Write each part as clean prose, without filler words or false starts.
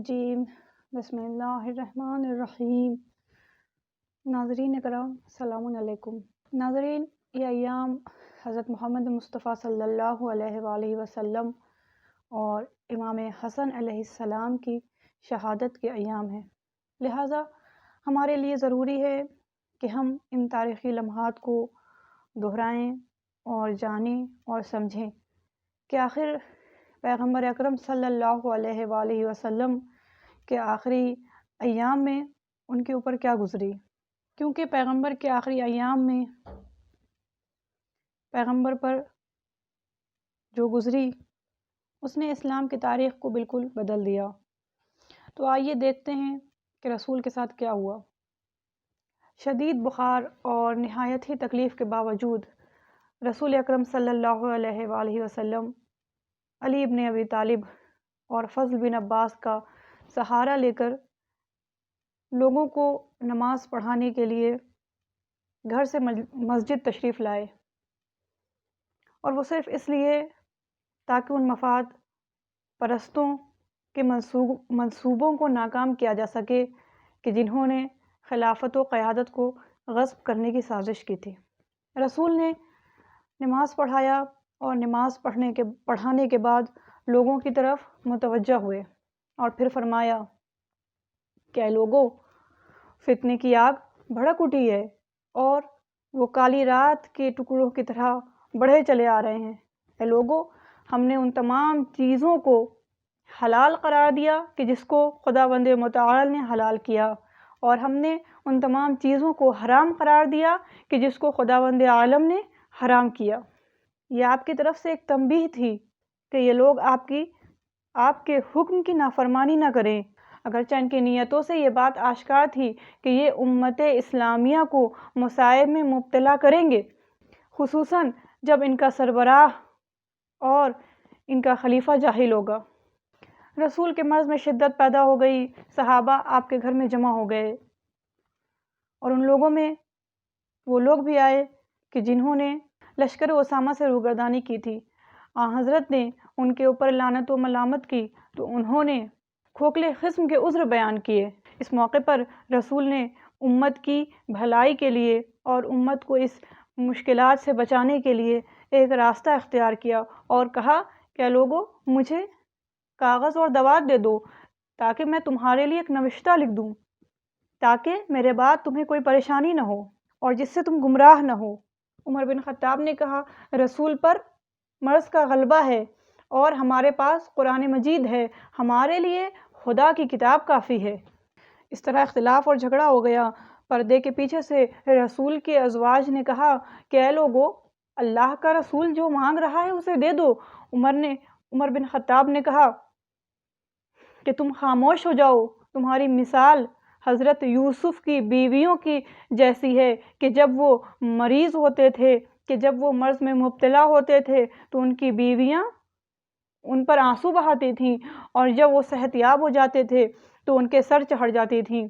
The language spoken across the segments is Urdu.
الرجیم بسم اللہ الرحمن الرحیم۔ ناظرین کرام السلام علیکم۔ ناظرین، یہ ایام حضرت محمد مصطفیٰ صلی اللہ علیہ وآلہ وسلم اور امام حسن علیہ السلام کی شہادت کے ایام ہیں، لہٰذا ہمارے لیے ضروری ہے کہ ہم ان تاریخی لمحات کو دہرائیں اور جانیں اور سمجھیں کہ آخر پیغمبر اکرم صلی اللہ علیہ وآلہ وسلم کے آخری ایام میں ان کے اوپر کیا گزری، کیونکہ پیغمبر کے آخری ایام میں پیغمبر پر جو گزری اس نے اسلام کی تاریخ کو بالکل بدل دیا۔ تو آئیے دیکھتے ہیں کہ رسول کے ساتھ کیا ہوا۔ شدید بخار اور نہایت ہی تکلیف کے باوجود رسول اکرم صلی اللہ علیہ وآلہ وسلم علی ابن ابی طالب اور فضل بن عباس کا سہارا لے کر لوگوں کو نماز پڑھانے کے لیے گھر سے مسجد تشریف لائے، اور وہ صرف اس لیے تاکہ ان مفاد پرستوں کے منصوبوں کو ناکام کیا جا سکے کہ جنہوں نے خلافت و قیادت کو غصب کرنے کی سازش کی تھی۔ رسول نے نماز پڑھایا اور نماز پڑھانے کے بعد لوگوں کی طرف متوجہ ہوئے اور پھر فرمایا کہ اے لوگو، فتنے کی آگ بھڑک اٹھی ہے اور وہ کالی رات کے ٹکڑوں کی طرح بڑھے چلے آ رہے ہیں۔ اے لوگو، ہم نے ان تمام چیزوں کو حلال قرار دیا کہ جس کو خداوند متعال نے حلال کیا، اور ہم نے ان تمام چیزوں کو حرام قرار دیا کہ جس کو خداوند عالم نے حرام کیا۔ یہ آپ کی طرف سے ایک تنبیہ تھی کہ یہ لوگ آپ کے حکم کی نافرمانی نہ کریں، اگرچہ ان کی نیتوں سے یہ بات آشکار تھی کہ یہ امت اسلامیہ کو مصائب میں مبتلا کریں گے، خصوصاً جب ان کا سربراہ اور ان کا خلیفہ جاہل ہوگا۔ رسول کے مرض میں شدت پیدا ہو گئی، صحابہ آپ کے گھر میں جمع ہو گئے، اور ان لوگوں میں وہ لوگ بھی آئے کہ جنہوں نے لشکر اسامہ سے روگردانی کی تھی۔ حضرت نے ان کے اوپر لعنت و ملامت کی تو انہوں نے کھوکھلے قسم کے عذر بیان کیے۔ اس موقع پر رسول نے امت کی بھلائی کے لیے اور امت کو اس مشکلات سے بچانے کے لیے ایک راستہ اختیار کیا اور کہا کہ لوگوں، مجھے کاغذ اور دوات دے دو تاکہ میں تمہارے لیے ایک نوشتہ لکھ دوں، تاکہ میرے بعد تمہیں کوئی پریشانی نہ ہو اور جس سے تم گمراہ نہ ہو۔ عمر بن خطاب نے کہا، رسول پر مرض کا غلبہ ہے اور ہمارے پاس قرآن مجید ہے، ہمارے لیے خدا کی کتاب کافی ہے۔ اس طرح اختلاف اور جھگڑا ہو گیا۔ پردے کے پیچھے سے رسول کے ازواج نے کہا کہ اے لوگو، اللہ کا رسول جو مانگ رہا ہے اسے دے دو۔ عمر بن خطاب نے کہا کہ تم خاموش ہو جاؤ، تمہاری مثال حضرت یوسف کی بیویوں کی جیسی ہے کہ جب وہ مریض ہوتے تھے، کہ جب وہ مرض میں مبتلا ہوتے تھے تو ان کی بیویاں ان پر آنسو بہاتی تھیں، اور جب وہ صحت یاب ہو جاتے تھے تو ان کے سر چڑھ جاتی تھیں۔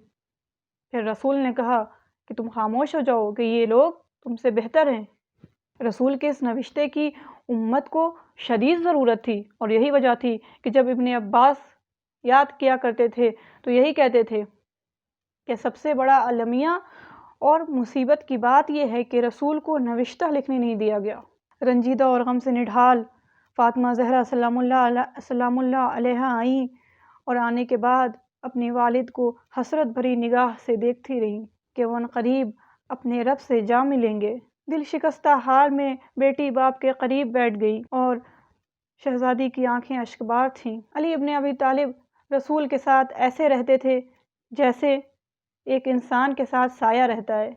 پھر رسول نے کہا کہ تم خاموش ہو جاؤ کہ یہ لوگ تم سے بہتر ہیں۔ رسول کے اس نوشتے کی امت کو شدید ضرورت تھی، اور یہی وجہ تھی کہ جب ابن عباس یاد کیا کرتے تھے تو یہی کہتے تھے کہ سب سے بڑا المیہ اور مصیبت کی بات یہ ہے کہ رسول کو نوشتہ لکھنے نہیں دیا گیا۔ رنجیدہ اور غم سے نڈھال فاطمہ زہرا سلام اللہ علیہا آئیں، اور آنے کے بعد اپنے والد کو حسرت بھری نگاہ سے دیکھتی رہیں کہ وہ عنقریب اپنے رب سے جا ملیں گے۔ دل شکستہ حال میں بیٹی باپ کے قریب بیٹھ گئی اور شہزادی کی آنکھیں اشکبار تھیں۔ علی ابن ابی طالب رسول کے ساتھ ایسے رہتے تھے جیسے ایک انسان کے ساتھ سایہ رہتا ہے۔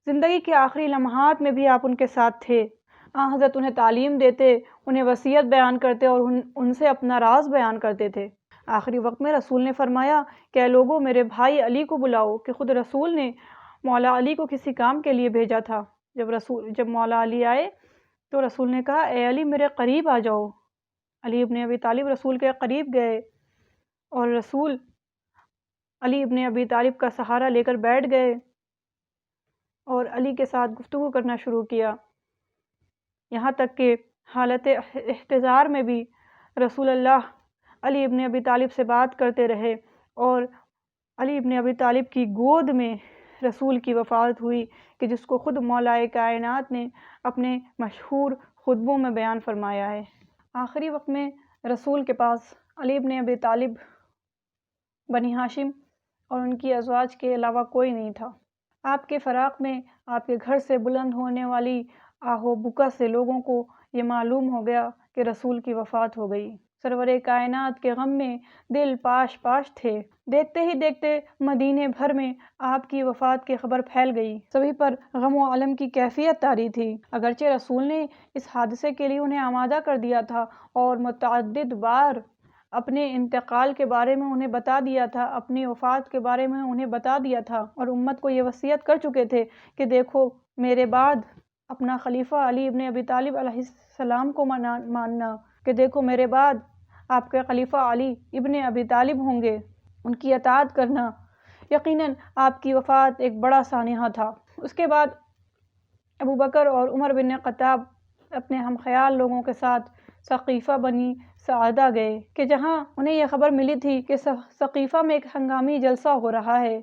زندگی کے آخری لمحات میں بھی آپ ان کے ساتھ تھے۔ حضرت انہیں تعلیم دیتے، انہیں وصیت بیان کرتے اور ان سے اپنا راز بیان کرتے تھے۔ آخری وقت میں رسول نے فرمایا کہ اے لوگوں، میرے بھائی علی کو بلاؤ، کہ خود رسول نے مولا علی کو کسی کام کے لیے بھیجا تھا۔ جب مولا علی آئے تو رسول نے کہا، اے علی میرے قریب آ جاؤ۔ علی ابن ابی طالب رسول کے قریب گئے اور رسول علی ابن ابی طالب کا سہارا لے کر بیٹھ گئے اور علی کے ساتھ گفتگو کرنا شروع کیا، یہاں تک کہ حالت احتضار میں بھی رسول اللہ علی ابن ابی طالب سے بات کرتے رہے اور علی ابن ابی طالب کی گود میں رسول کی وفات ہوئی، کہ جس کو خود مولا کائنات نے اپنے مشہور خطبوں میں بیان فرمایا ہے۔ آخری وقت میں رسول کے پاس علی ابن ابی طالب، بنی ہاشم اور ان کی ازواج کے علاوہ کوئی نہیں تھا۔ آپ کے فراق میں آپ کے گھر سے بلند ہونے والی آہ و بکا سے لوگوں کو یہ معلوم ہو گیا کہ رسول کی وفات ہو گئی۔ سرور کائنات کے غم میں دل پاش پاش تھے۔ دیکھتے ہی دیکھتے مدینے بھر میں آپ کی وفات کی خبر پھیل گئی۔ سبھی پر غم و علم کی کیفیت طاری تھی۔ اگرچہ رسول نے اس حادثے کے لیے انہیں آمادہ کر دیا تھا اور متعدد بار اپنے انتقال کے بارے میں انہیں بتا دیا تھا، اپنی وفات کے بارے میں انہیں بتا دیا تھا، اور امت کو یہ وصیت کر چکے تھے کہ دیکھو میرے بعد اپنا خلیفہ علی ابن ابی طالب علیہ السلام کو ماننا، کہ دیکھو میرے بعد آپ کے خلیفہ علی ابن ابی طالب ہوں گے، ان کی اطاعت کرنا۔ یقیناً آپ کی وفات ایک بڑا سانحہ تھا۔ اس کے بعد ابو بکر اور عمر بن خطاب اپنے ہم خیال لوگوں کے ساتھ ثقیفہ بنی ساعدہ گئے، کہ جہاں انہیں یہ خبر ملی تھی کہ ثقیفہ میں ایک ہنگامی جلسہ ہو رہا ہے،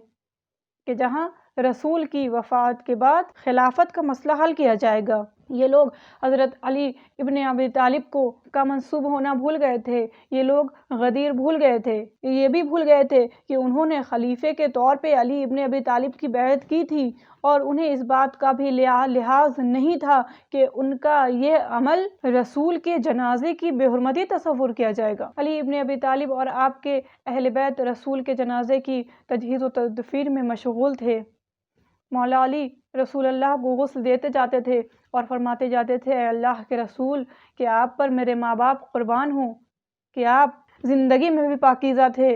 کہ جہاں رسول کی وفات کے بعد خلافت کا مسئلہ حل کیا جائے گا۔ یہ لوگ حضرت علی ابن ابی طالب کا منسوب ہونا بھول گئے تھے، یہ لوگ غدیر بھول گئے تھے، یہ بھی بھول گئے تھے کہ انہوں نے خلیفے کے طور پہ علی ابن ابی طالب کی بیعت کی تھی، اور انہیں اس بات کا بھی لحاظ نہیں تھا کہ ان کا یہ عمل رسول کے جنازے کی بے حرمتی تصور کیا جائے گا۔ علی ابن ابی طالب اور آپ کے اہل بیت رسول کے جنازے کی تجہیز و تدفین میں مشغول تھے۔ مولا علی رسول اللہ کو غسل دیتے جاتے تھے اور فرماتے جاتے تھے، اے اللہ کے رسول، کہ آپ پر میرے ماں باپ قربان ہوں، کہ آپ زندگی میں بھی پاکیزہ تھے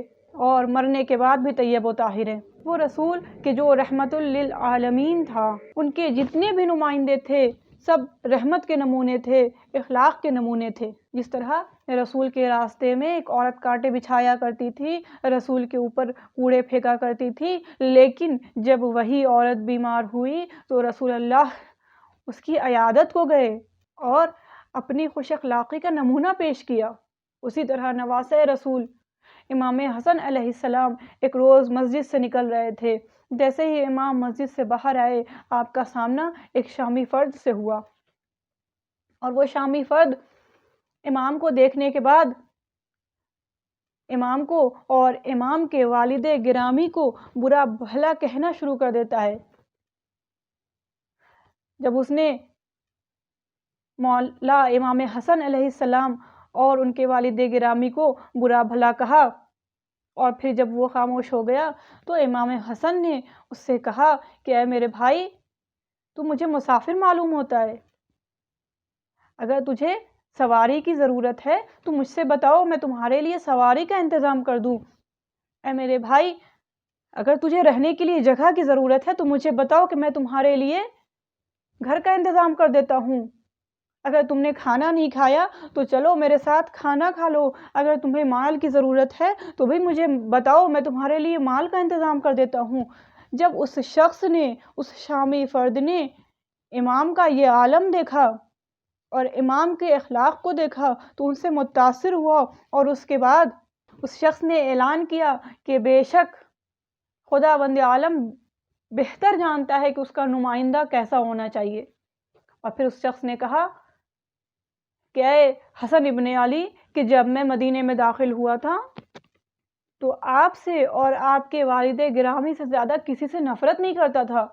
اور مرنے کے بعد بھی طیب و طاہر ہیں۔ وہ رسول کہ جو رحمت للعالمین تھا، ان کے جتنے بھی نمائندے تھے سب رحمت کے نمونے تھے، اخلاق کے نمونے تھے۔ جس طرح رسول کے راستے میں ایک عورت کانٹے بچھایا کرتی تھی، رسول کے اوپر کوڑے پھینکا کرتی تھی، لیکن جب وہی عورت بیمار ہوئی تو رسول اللہ اس کی عیادت کو گئے اور اپنی خوش اخلاقی کا نمونہ پیش کیا۔ اسی طرح نواسۂ رسول امام حسن علیہ السلام ایک روز مسجد سے نکل رہے تھے، جیسے ہی امام مسجد سے باہر آئے آپ کا سامنا ایک شامی فرد سے ہوا، اور وہ شامی فرد امام کو دیکھنے کے بعد امام کو اور امام کے والد گرامی کو برا بھلا کہنا شروع کر دیتا ہے۔ جب اس نے مولا امام حسن علیہ السلام اور ان کے والد گرامی کو برا بھلا کہا اور پھر جب وہ خاموش ہو گیا تو امام حسن نے اس سے کہا کہ اے میرے بھائی، تو مجھے مسافر معلوم ہوتا ہے، اگر تجھے سواری کی ضرورت ہے تو مجھ سے بتاؤ، میں تمہارے لیے سواری کا انتظام کر دوں۔ اے میرے بھائی، اگر تجھے رہنے کے لیے جگہ کی ضرورت ہے تو مجھے بتاؤ کہ میں تمہارے لیے گھر کا انتظام کر دیتا ہوں۔ اگر تم نے کھانا نہیں کھایا تو چلو میرے ساتھ کھانا کھا لو، اگر تمہیں مال کی ضرورت ہے تو بھی مجھے بتاؤ، میں تمہارے لیے مال کا انتظام کر دیتا ہوں۔ جب اس شخص نے، اس شامی فرد نے امام کا یہ عالم دیکھا اور امام کے اخلاق کو دیکھا تو ان سے متاثر ہوا، اور اس کے بعد اس شخص نے اعلان کیا کہ بے شک خداوند عالم بہتر جانتا ہے کہ اس کا نمائندہ کیسا ہونا چاہیے۔ اور پھر اس شخص نے کہا کہ اے حسن ابن علی، کہ جب میں مدینے میں داخل ہوا تھا تو آپ سے اور آپ کے والد گرامی سے زیادہ کسی سے نفرت نہیں کرتا تھا،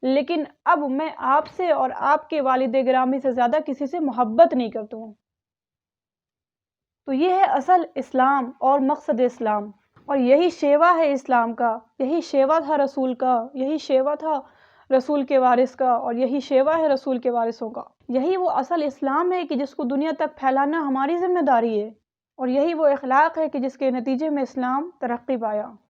لیکن اب میں آپ سے اور آپ کے والد گرامی سے زیادہ کسی سے محبت نہیں کرتا ہوں۔ تو یہ ہے اصل اسلام اور مقصد اسلام، اور یہی شیوا ہے اسلام کا، یہی شیوا تھا رسول کا، یہی شیوا تھا رسول کے وارث کا، اور یہی شیوا ہے رسول کے وارثوں کا۔ یہی وہ اصل اسلام ہے کہ جس کو دنیا تک پھیلانا ہماری ذمہ داری ہے، اور یہی وہ اخلاق ہے کہ جس کے نتیجے میں اسلام ترقی پایا۔